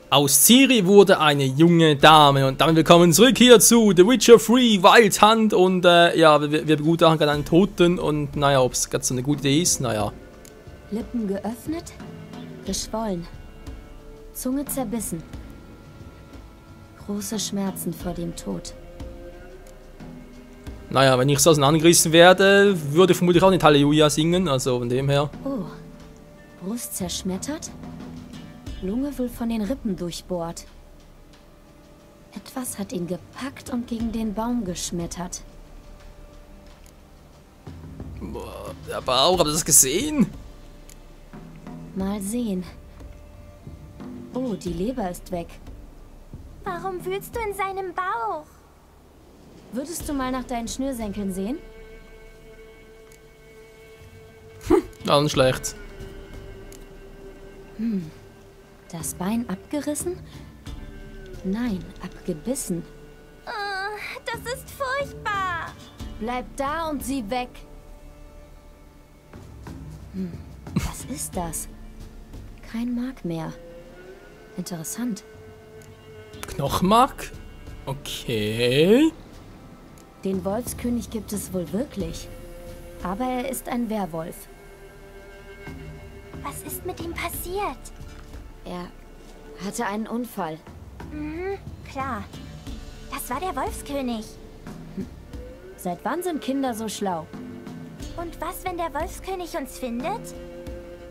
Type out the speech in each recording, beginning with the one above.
Aus Ciri wurde eine junge Dame und damit willkommen zurück hier zu The Witcher 3 Wild Hunt und ja, wir begutachten gerade einen Toten und naja, ob es gerade so eine gute Idee ist, naja. Lippen geöffnet, geschwollen, Zunge zerbissen. Große Schmerzen vor dem Tod. Naja, wenn ich so auseinandergerissen werde, würde ich vermutlich auch nicht Halleluja singen, also von dem her. Oh, Brust zerschmettert? Lunge wohl von den Rippen durchbohrt. Etwas hat ihn gepackt und gegen den Baum geschmettert. Boah, der Bauch, habt ihr das gesehen? Mal sehen. Oh, die Leber ist weg. Warum wühlst du in seinem Bauch? Würdest du mal nach deinen Schnürsenkeln sehen? Ja, nicht schlecht. Das Bein abgerissen? Nein, abgebissen. Oh, das ist furchtbar. Bleib da und sieh weg. Was ist das? Kein Mark mehr. Interessant. Knochenmark? Okay. Den Wolfskönig gibt es wohl wirklich. Aber er ist ein Werwolf. Was ist mit ihm passiert? Er hatte einen Unfall. Mhm, klar. Das war der Wolfskönig. Seit wann sind Kinder so schlau? Und was, wenn der Wolfskönig uns findet?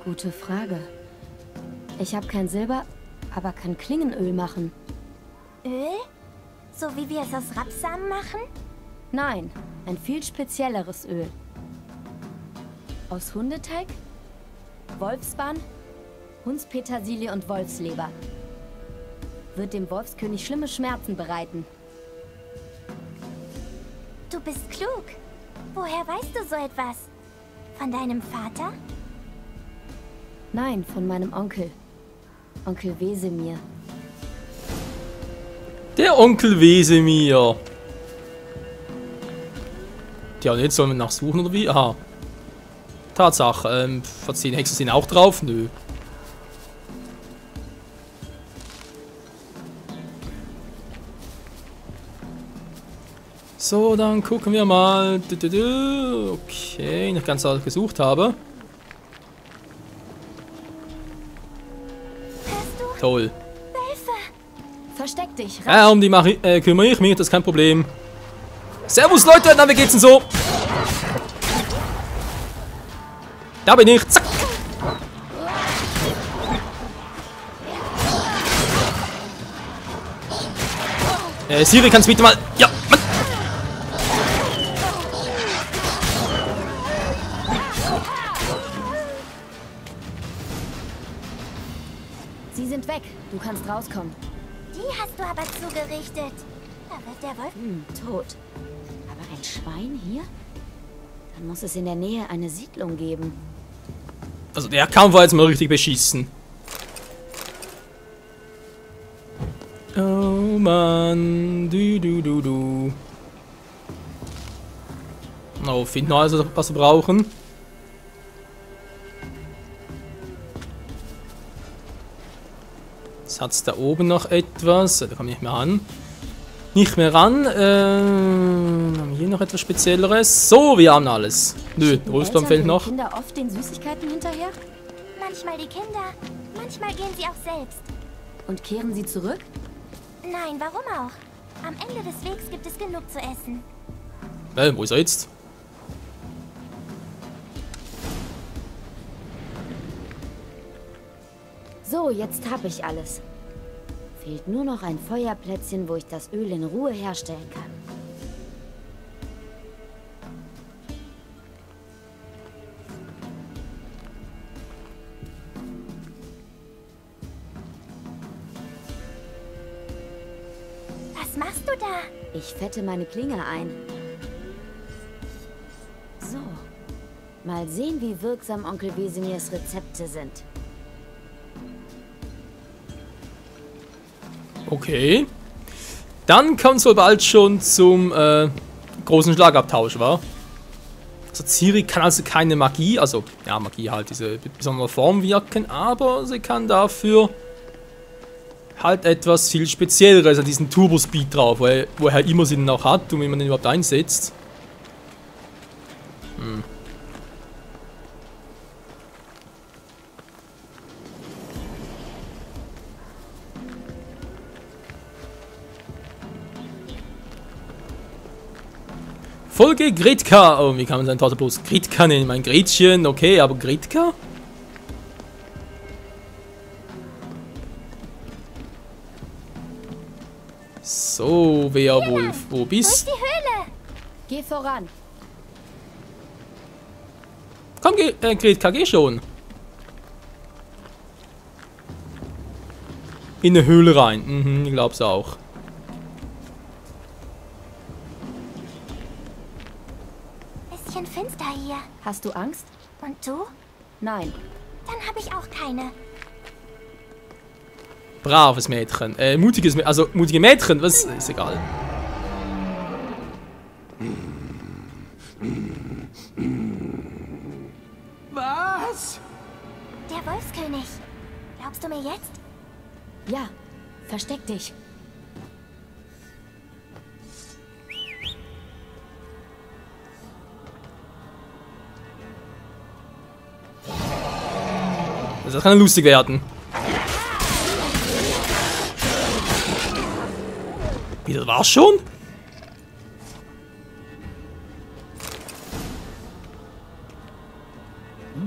Gute Frage. Ich habe kein Silber, aber kann Klingenöl machen. Öl? So wie wir es aus Rapsamen machen? Nein, ein viel spezielleres Öl. Aus Hundeteig, Wolfsbahn, Hundspetersilie und Wolfsleber. Wird dem Wolfskönig schlimme Schmerzen bereiten. Du bist klug. Woher weißt du so etwas? Von deinem Vater? Nein, von meinem Onkel. Onkel Wesemir. Der Onkel Wesemir. Ja, und jetzt sollen wir nachsuchen, oder wie? Aha. Tatsache, verziehen Hexen sind auch drauf? Nö. So, dann gucken wir mal. Okay, nicht ganz alles gesucht habe. Hörst du? Toll. Wölfe! Versteck dich. Ja, um die kümmere ich mich, das ist kein Problem. Servus Leute, na wie geht's denn so? Da bin ich, zack. Ciri, kannst du bitte mal... Ja, Mann. Sie sind weg. Du kannst rauskommen. Die hast du aber zugerichtet. Da wird der Wolf... Tot. Aber ein Schwein hier? Dann muss es in der Nähe eine Siedlung geben. Also der Kampf war jetzt mal richtig beschissen. Oh Mann, du. Oh, finden wir also, was wir brauchen. Jetzt hat es da oben noch etwas. Da komme ich nicht mehr an. Nicht mehr ran. Haben wir hier noch etwas Spezielleres? So, wir haben alles. Nö, Rüstung fehlt noch. Kinder oft den Süßigkeiten hinterher? Manchmal die Kinder, manchmal gehen sie auch selbst. Und kehren sie zurück? Nein, warum auch? Am Ende des Wegs gibt es genug zu essen. Wo ist er jetzt? So, jetzt habe ich alles. Fehlt nur noch ein Feuerplätzchen, wo ich das Öl in Ruhe herstellen kann. Was machst du da? Ich fette meine Klinge ein. So. Mal sehen, wie wirksam Onkel Wesemirs Rezepte sind. Okay. Dann kommt es wohl bald schon zum großen Schlagabtausch, wa? Also Ciri kann also keine Magie, also ja, Magie halt, diese besondere Form wirken, aber sie kann dafür halt etwas viel spezielleres, also diesen Turbo-Speed drauf, woher immer sie den auch hat und wie man den überhaupt einsetzt. Folge Gretka. Oh, wie kann man seinen Tochter bloß Gretka nennen? Mein Gretchen, okay, aber Gretka? So, Werwolf, wo bist Die Höhle! Geh voran. Komm, Gretka, geh schon. In eine Höhle rein. Mhm, ich glaub's auch. Bisschen finster hier. Hast du Angst? Und du? Nein. Dann habe ich auch keine. Braves Mädchen. Mutiges Mädchen. Also, mutige Mädchen, was? Ist egal. Was? Der Wolfskönig. Glaubst du mir jetzt? Ja, versteck dich. Das kann lustig werden. Wie, das war's schon?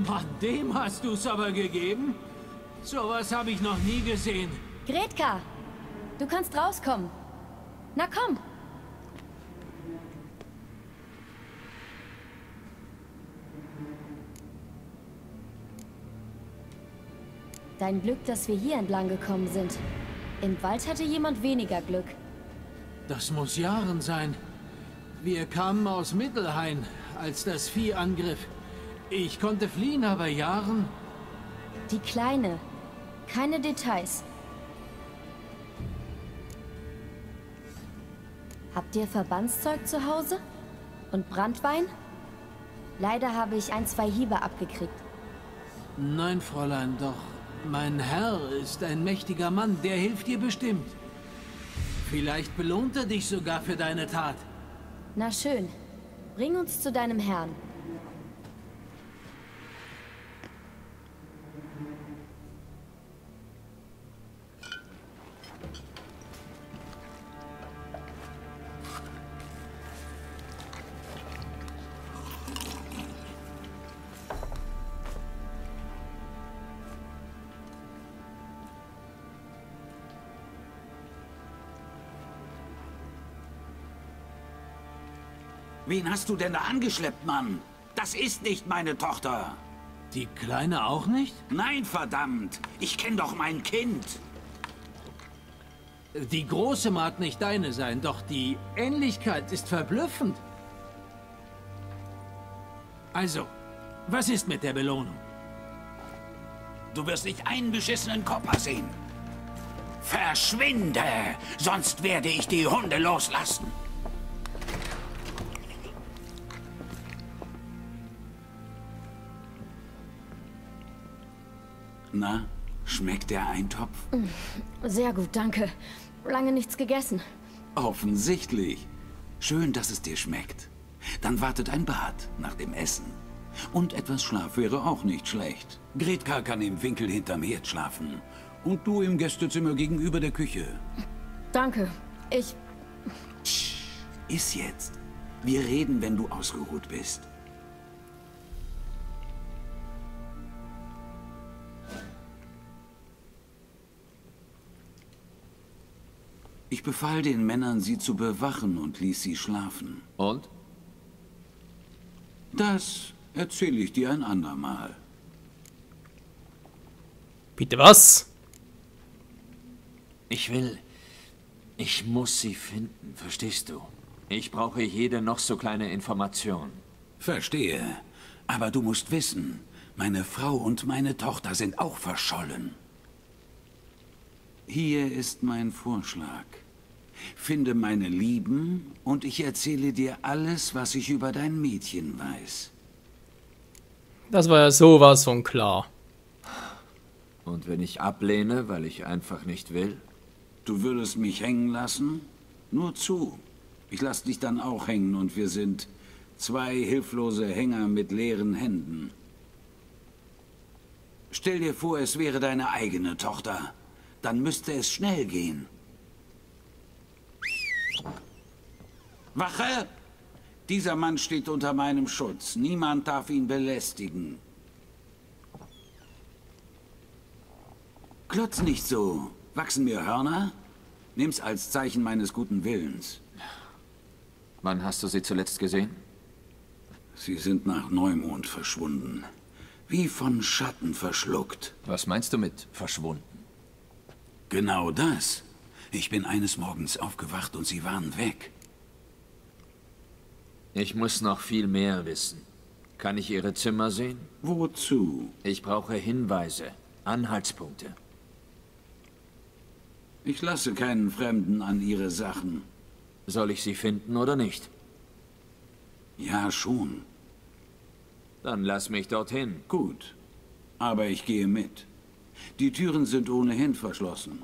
Mann, dem hast du's aber gegeben? Sowas habe ich noch nie gesehen. Gretka, du kannst rauskommen. Na komm. Dein Glück, dass wir hier entlang gekommen sind. Im Wald hatte jemand weniger Glück. Das muss Jahren sein. Wir kamen aus Mittelhain, als das Vieh angriff. Ich konnte fliehen, aber Jahren... Die Kleine. Keine Details. Habt ihr Verbandszeug zu Hause? Und Branntwein? Leider habe ich 1, 2 Hiebe abgekriegt. Nein, Fräulein, doch mein Herr ist ein mächtiger Mann, der hilft dir bestimmt. Vielleicht belohnt er dich sogar für deine Tat. Na schön. Bring uns zu deinem Herrn. Wen hast du denn da angeschleppt, Mann? Das ist nicht meine Tochter. Die Kleine auch nicht? Nein, verdammt. Ich kenne doch mein Kind. Die Große mag nicht deine sein, doch die Ähnlichkeit ist verblüffend. Also, was ist mit der Belohnung? Du wirst nicht einen beschissenen Kopper sehen. Verschwinde, sonst werde ich die Hunde loslassen. Na, schmeckt der Eintopf? Sehr gut, danke. Lange nichts gegessen. Offensichtlich. Schön, dass es dir schmeckt. Dann wartet ein Bad nach dem Essen. Und etwas Schlaf wäre auch nicht schlecht. Gretka kann im Winkel hinterm Herd schlafen. Und du im Gästezimmer gegenüber der Küche. Danke. Ich... Psst, iss jetzt. Wir reden, wenn du ausgeruht bist. Ich befahl den Männern, sie zu bewachen und ließ sie schlafen. Und? Das erzähle ich dir ein andermal. Bitte was? Ich muss sie finden, verstehst du? Ich brauche jede noch so kleine Information. Verstehe. Aber du musst wissen, meine Frau und meine Tochter sind auch verschollen. Hier ist mein Vorschlag. Finde meine Lieben und ich erzähle dir alles, was ich über dein Mädchen weiß. Das war ja sowas von klar. Und wenn ich ablehne, weil ich einfach nicht will? Du würdest mich hängen lassen? Nur zu. Ich lasse dich dann auch hängen und wir sind 2 hilflose Hänger mit leeren Händen. Stell dir vor, es wäre deine eigene Tochter. Dann müsste es schnell gehen. Wache! Dieser Mann steht unter meinem Schutz. Niemand darf ihn belästigen. Klotz nicht so. Wachsen mir Hörner? Nimm's als Zeichen meines guten Willens. Wann hast du sie zuletzt gesehen? Sie sind nach Neumond verschwunden. Wie von Schatten verschluckt. Was meinst du mit verschwunden? Genau das. Ich bin eines Morgens aufgewacht und sie waren weg. Ich muss noch viel mehr wissen. Kann ich ihre Zimmer sehen? Wozu? Ich brauche Hinweise, Anhaltspunkte. Ich lasse keinen Fremden an ihre Sachen. Soll ich sie finden oder nicht? Ja, schon. Dann lass mich dorthin. Gut. Aber ich gehe mit. Die Türen sind ohnehin verschlossen.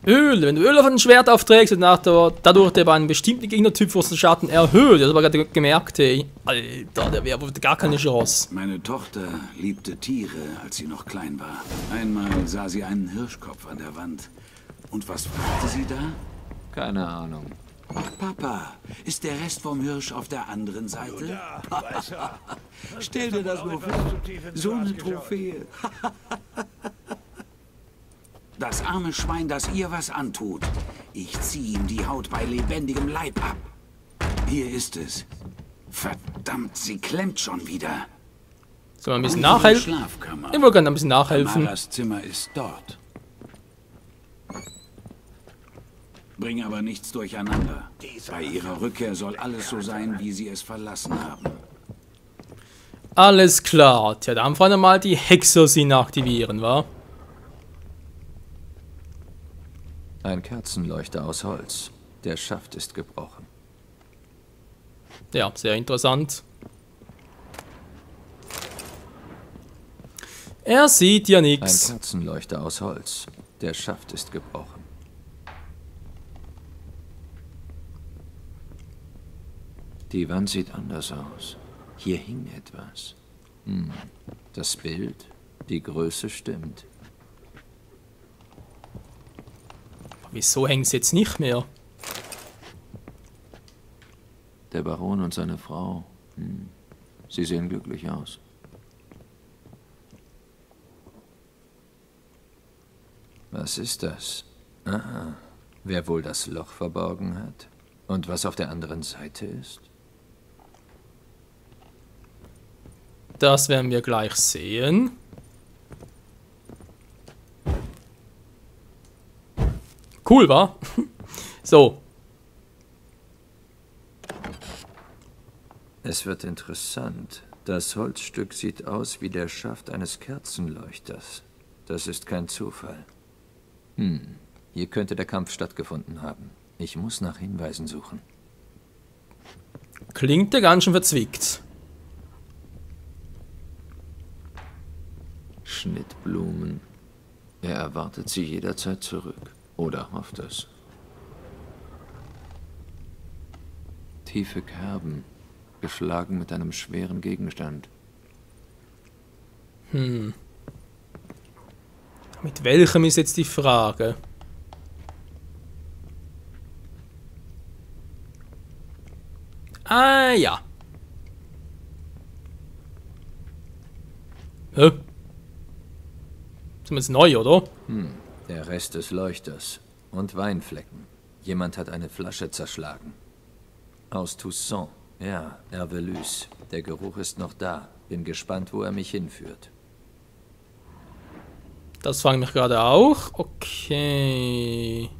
Öl. Wenn du Öl auf ein Schwert aufträgst und dadurch der bei einem bestimmten Gegnertyp den Schaden erhöht. Das habe ich gerade gemerkt, ey. Alter, der Werwolf hat gar keine Chance. Meine Tochter liebte Tiere, als sie noch klein war. Einmal sah sie einen Hirschkopf an der Wand. Und was fragte sie da? Keine Ahnung. Papa, ist der Rest vom Hirsch auf der anderen Seite? Stell dir das nur vor. So eine Trophäe. Das arme Schwein, das ihr was antut. Ich zieh ihm die Haut bei lebendigem Leib ab. Hier ist es. Verdammt, sie klemmt schon wieder. Sollen wir ein bisschen Unsere nachhelfen? Schlafkammer. Ich wollte gerne ein bisschen nachhelfen. Tamaras Zimmer ist dort. Bring aber nichts durcheinander. Bei ihrer Rückkehr soll alles so sein, wie sie es verlassen haben. Alles klar. Tja, dann wollen wir mal die Hexersinne aktivieren, wa? Ein Kerzenleuchter aus Holz. Der Schaft ist gebrochen. Ja, sehr interessant. Er sieht ja Ein nichts. Kerzenleuchter aus Holz. Der Schaft ist gebrochen. Die Wand sieht anders aus. Hier hing etwas. Das Bild, die Größe stimmt. Wieso hängt es jetzt nicht mehr? Der Baron und seine Frau. Sie sehen glücklich aus. Was ist das? Aha. Wer wohl das Loch verborgen hat? Und was auf der anderen Seite ist? Das werden wir gleich sehen. Cool, wa? So. Es wird interessant. Das Holzstück sieht aus wie der Schaft eines Kerzenleuchters. Das ist kein Zufall. Hier könnte der Kampf stattgefunden haben. Ich muss nach Hinweisen suchen. Klingt ja ganz schön verzwickt. Schnittblumen. Er erwartet sie jederzeit zurück. Oder hofft es. Tiefe Kerben. Geschlagen mit einem schweren Gegenstand. Mit welchem ist jetzt die Frage? Ah, ja. Hä? Sind wir jetzt neu, oder? Der Rest des Leuchters. Und Weinflecken. Jemand hat eine Flasche zerschlagen. Aus Toussaint. Ja, Hervelus. Der Geruch ist noch da. Bin gespannt, wo er mich hinführt. Das fange ich gerade auch. Okay.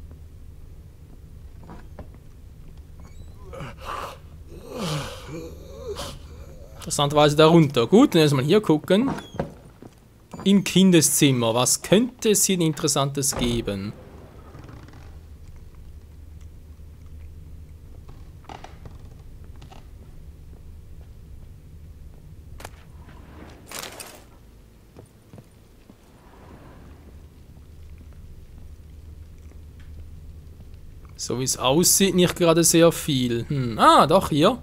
Interessanterweise darunter. Gut, dann erstmal hier gucken. Im Kindeszimmer. Was könnte es hier Interessantes geben? So wie es aussieht, nicht gerade sehr viel. Ah, doch, hier.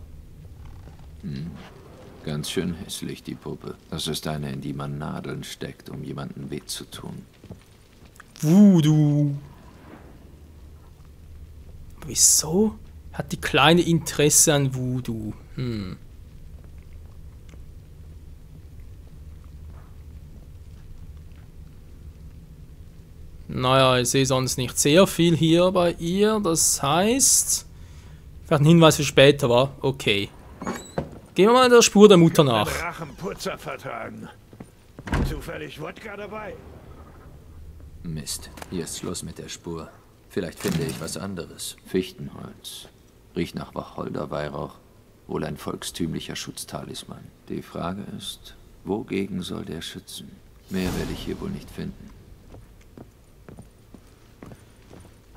Ganz schön hässlich, die Puppe. Das ist eine, in die man Nadeln steckt, um jemandem weh zu tun. Voodoo. Wieso hat die Kleine Interesse an Voodoo? Naja, ich sehe sonst nicht sehr viel hier bei ihr. Das heißt, vielleicht ein Hinweis für später war. Okay. Gehen wir mal der Spur der Mutter nach. Drachenputzer vertragen. Zufällig Wodka dabei? Mist, hier ist Schluss mit der Spur. Vielleicht finde ich was anderes. Fichtenholz. Riecht nach Wacholderweihrauch. Wohl ein volkstümlicher Schutztalisman. Die Frage ist, wogegen soll der schützen? Mehr werde ich hier wohl nicht finden.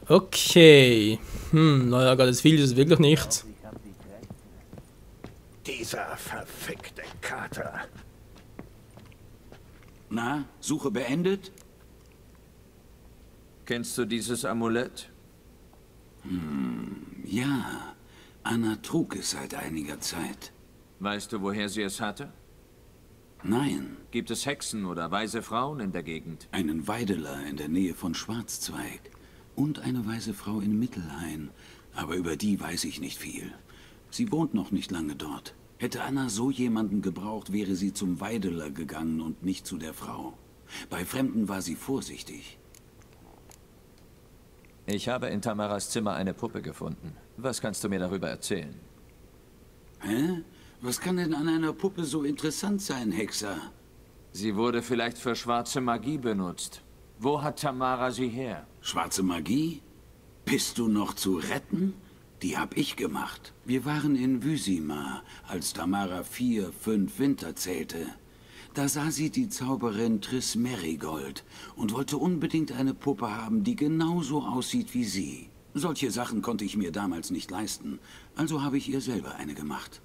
Okay. Naja, das viel ist es wirklich nicht. Dieser verfickte Kater. Na, Suche beendet? Kennst du dieses Amulett? Ja, Anna trug es seit einiger Zeit. Weißt du, woher sie es hatte? Nein, Gibt es Hexen oder weise Frauen in der Gegend? einen Weideler in der Nähe von Schwarzzweig und eine weise Frau in Mittelhain, aber über die weiß ich nicht viel. Sie wohnt noch nicht lange dort. Hätte Anna so jemanden gebraucht, wäre sie zum Weideler gegangen und nicht zu der Frau. Bei Fremden war sie vorsichtig. Ich habe in Tamaras Zimmer eine Puppe gefunden. Was kannst du mir darüber erzählen? Hä? Was kann denn an einer Puppe so interessant sein, Hexer? Sie wurde vielleicht für schwarze Magie benutzt. Wo hat Tamara sie her? Schwarze Magie? Bist du noch zu retten? Die hab ich gemacht. Wir waren in Wysima, als Tamara 4, 5 Winter zählte. Da sah sie die Zauberin Triss Merigold und wollte unbedingt eine Puppe haben, die genauso aussieht wie sie. Solche Sachen konnte ich mir damals nicht leisten, also habe ich ihr selber eine gemacht.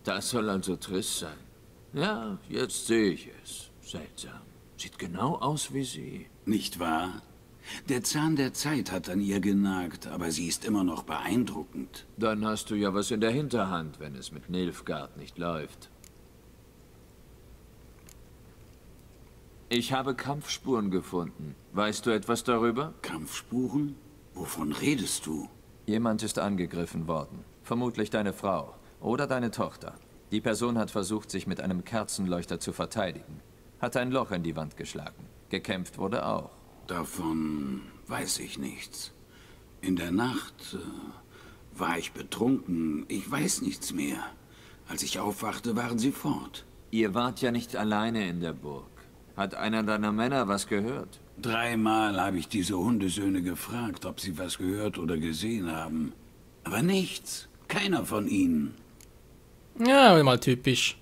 Das soll also Triss sein. Ja, jetzt sehe ich es. Seltsam. Sieht genau aus wie sie. Nicht wahr? Der Zahn der Zeit hat an ihr genagt, aber sie ist immer noch beeindruckend. Dann hast du ja was in der Hinterhand, wenn es mit Nilfgaard nicht läuft. Ich habe Kampfspuren gefunden. Weißt du etwas darüber? Kampfspuren? Wovon redest du? Jemand ist angegriffen worden. Vermutlich deine Frau oder deine Tochter. Die Person hat versucht, sich mit einem Kerzenleuchter zu verteidigen. Hat ein Loch in die Wand geschlagen. Gekämpft wurde auch. Davon weiß ich nichts. In der Nacht war ich betrunken. Ich weiß nichts mehr. Als ich aufwachte, waren sie fort. Ihr wart ja nicht alleine in der Burg. Hat einer deiner Männer was gehört? 3-mal habe ich diese Hundesöhne gefragt, ob sie was gehört oder gesehen haben. Aber nichts. Keiner von ihnen. Ja, mal typisch.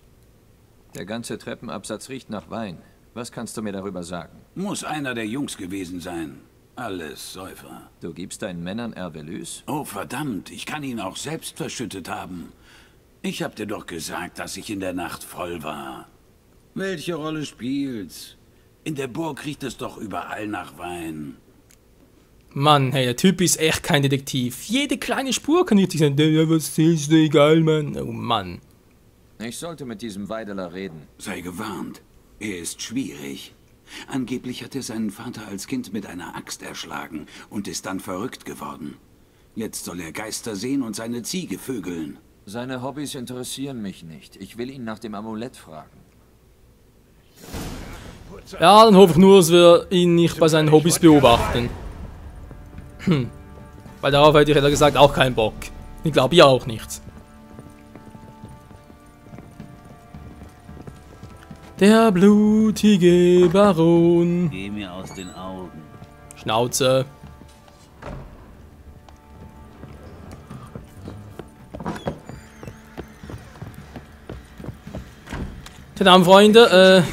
Der ganze Treppenabsatz riecht nach Wein. Was kannst du mir darüber sagen? Muss einer der Jungs gewesen sein. Alles Säufer. Du gibst deinen Männern Ervelys? Oh, verdammt. Ich kann ihn auch selbst verschüttet haben. Ich hab dir doch gesagt, dass ich in der Nacht voll war. Welche Rolle spielt's? In der Burg riecht es doch überall nach Wein. Mann, hey, der Typ ist echt kein Detektiv. Jede kleine Spur kann richtig sein. Ja, was ist egal, Mann. Oh Mann. Ich sollte mit diesem Weideler reden. Sei gewarnt. Er ist schwierig. Angeblich hat er seinen Vater als Kind mit einer Axt erschlagen und ist dann verrückt geworden. Jetzt soll er Geister sehen und seine Ziege vögeln. Seine Hobbys interessieren mich nicht. Ich will ihn nach dem Amulett fragen. Ja, dann hoffe ich nur, dass wir ihn nicht bei seinen Hobbys beobachten. Weil darauf hätte ich, ehrlich gesagt, auch keinen Bock. Ich glaube, ihr auch nicht. Der blutige Baron. Geh mir aus den Augen. Schnauze. Tja, Freunde,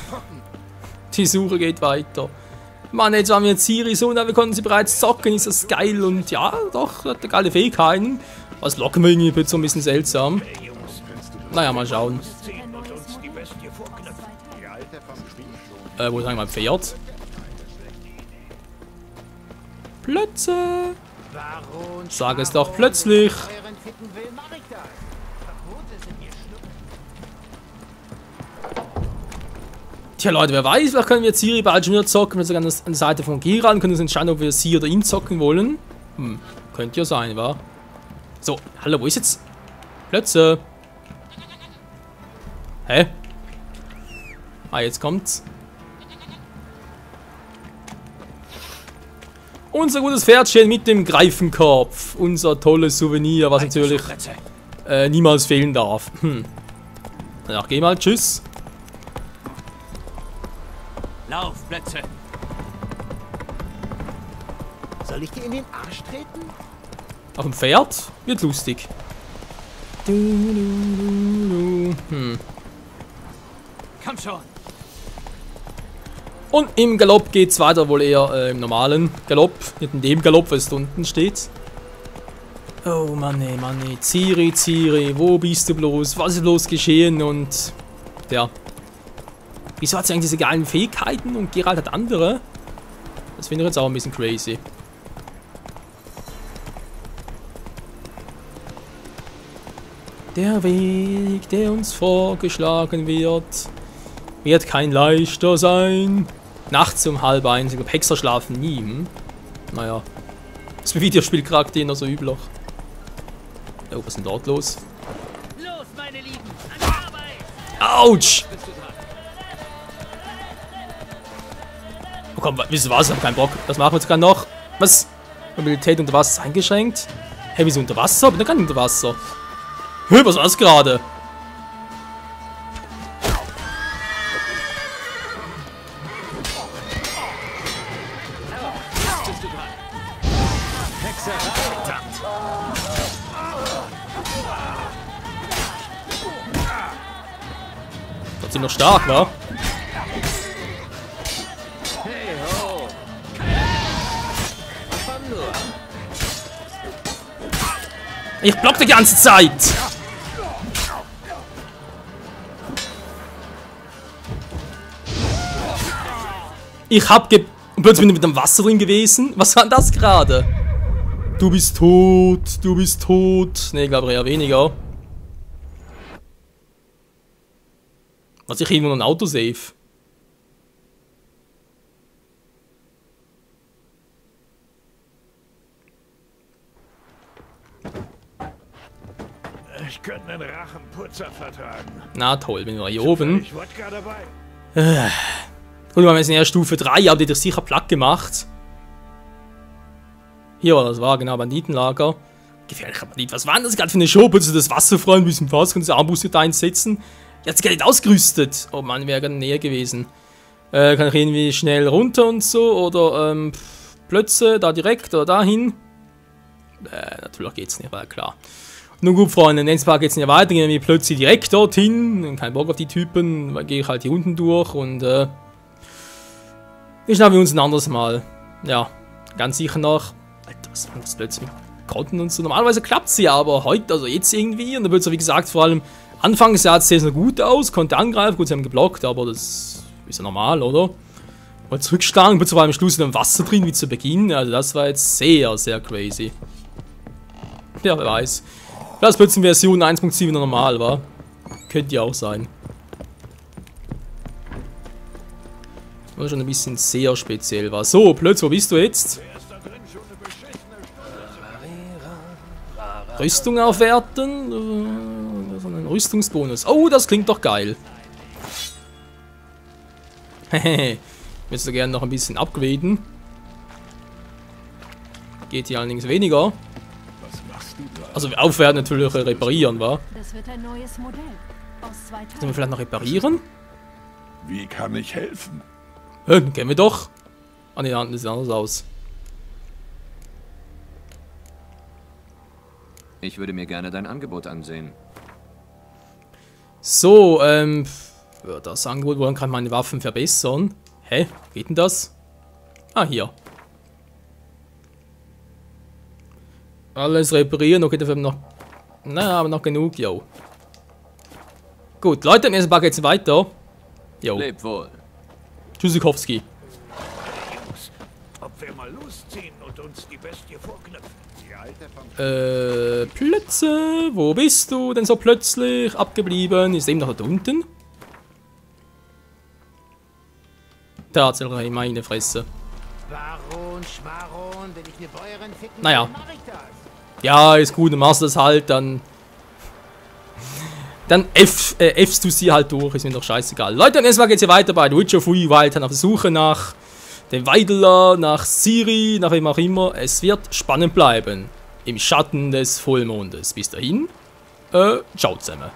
die Suche geht weiter. Mann, jetzt haben wir jetzt Ciri so, wir konnten sie bereits zocken, ist das geil und ja, doch, hat geile Fähigkeiten. Was locken wir irgendwie jetzt so ein bisschen seltsam. Naja, mal schauen. Wo ist eigentlich mein Pferd? Plötze. Sag es doch plötzlich. Tja Leute, wer weiß, vielleicht können wir Ciri bald schon wieder zocken, wenn wir sogar an der Seite von Giran, können uns entscheiden, ob wir sie oder ihn zocken wollen. Könnte ja sein, wa? So, hallo, wo ist jetzt? Plötze. Hä? Ah, jetzt kommt's. Unser gutes Pferdchen mit dem Greifenkopf. Unser tolles Souvenir, was natürlich niemals fehlen darf. Ja, geh mal, tschüss. Lauf, Plätze. Soll ich dir in den Arsch treten? Auf dem Pferd? Wird lustig. Komm schon. Und im Galopp geht's weiter, wohl eher im normalen Galopp. Nicht in dem Galopp, was da unten steht. Oh Mann, ey, Mann, ey. Ciri, Ciri, wo bist du bloß? Was ist bloß geschehen? Und ja. Wieso hat sie eigentlich diese geilen Fähigkeiten und Geralt hat andere? Das finde ich jetzt auch ein bisschen crazy. Der Weg, der uns vorgeschlagen wird kein leichter sein. Nachts um 12:30. Ich glaube, Hexer schlafen nie. Naja. Das Videospielcharakter noch so übel. Oh, was ist denn dort los? Los, meine Lieben, an die Arbeit! Autsch! Oh komm, wisst ihr was? Ich hab keinen Bock. Das machen wir jetzt gerade noch. Was? Mobilität unter Wasser ist eingeschränkt? Hey, wieso unter Wasser? Bin doch gar nicht unter Wasser. Hä, was war das gerade? Trotzdem noch stark, wa? Ich block die ganze Zeit! Ich hab und plötzlich bin ich mit dem Wasser drin gewesen. Was war denn das gerade? Du bist tot, du bist tot. Ne, ich glaube eher weniger. Was ich irgendwo noch ein Autosave. Ich könnte einen Rachenputzer vertragen. Na toll, bin ich hier oben. Ich Wodka dabei. Gut, wir sind ja Stufe 3, aber die hat sicher platt gemacht. Hier, das war genau Banditenlager. Gefährlicher Bandit. Was war denn das gerade für eine Show? Plötzlich das Wasser frei, ein bisschen Fass, können sie Armbrust nicht einsetzen. Die hat sich gar nicht ausgerüstet. Oh Mann, wäre gerade näher gewesen. Kann ich irgendwie schnell runter und so? Oder, Plötze, da direkt oder dahin? Natürlich geht's nicht, war ja klar. Nun gut, Freunde, in Enspark geht's nicht weiter. Gehen wir plötzlich direkt dorthin. Kein Bock auf die Typen. Gehe ich halt hier unten durch und, wir schnappen uns ein anderes Mal. Ja, ganz sicher noch. Alter, was war das plötzlich mit Konten und so? Normalerweise klappt sie ja, aber heute, also jetzt irgendwie. Und da wird so wie gesagt, vor allem anfangs sah es sehr, sehr gut aus, konnte angreifen, gut, sie haben geblockt, aber das ist ja normal, oder? Mal zurückschlagen, wird vor allem am Schluss in dem Wasser drin, wie zu Beginn. Also das war jetzt sehr, sehr crazy. Ja, wer weiß. Vielleicht plötzlich Version 1.7 normal war. Könnte ja auch sein. Was schon ein bisschen sehr speziell war. So, plötzlich, wo bist du jetzt? Rüstung aufwerten? So ein Rüstungsbonus. Oh, das klingt doch geil. Hehehe. Ich würde gerne noch ein bisschen upgraden. Geht hier allerdings weniger. Also aufwerten natürlich reparieren, wa? Das wird ein neues Modell. Aus 2 Teilen. Sollen wir vielleicht noch reparieren? Wie kann ich helfen? Kennen wir doch. Ah ne, das sieht anders aus. Ich würde mir gerne dein Angebot ansehen. So, ja, das Angebot, woran kann meine Waffen verbessern? Hä? Geht denn das? Ah, hier. Alles reparieren, okay, dafür noch. Na, aber noch genug, yo. Gut, Leute, im nächsten Part geht's weiter. Jo. Leb wohl. Tschüssikowski. Jungs, ob wir mal losziehen und wird uns die Bestie vorknüpfen. Die alte vom Plötze, wo bist du denn so plötzlich abgeblieben? Ist eben noch da unten? Tatsächlich, meine Fresse. Baron, Schmaron, wenn ich eine Bäuerin ficken will, Naja. mach ich das. Ja, ist gut, dann machst du das halt, dann Fst du sie halt durch, ist mir doch scheißegal. Leute, und erstmal geht's hier weiter bei The Witcher 3 Wild, auf der Suche nach dem Weidler, nach Ciri, nach wem auch immer. Es wird spannend bleiben. Im Schatten des Vollmondes. Bis dahin, ciao zusammen.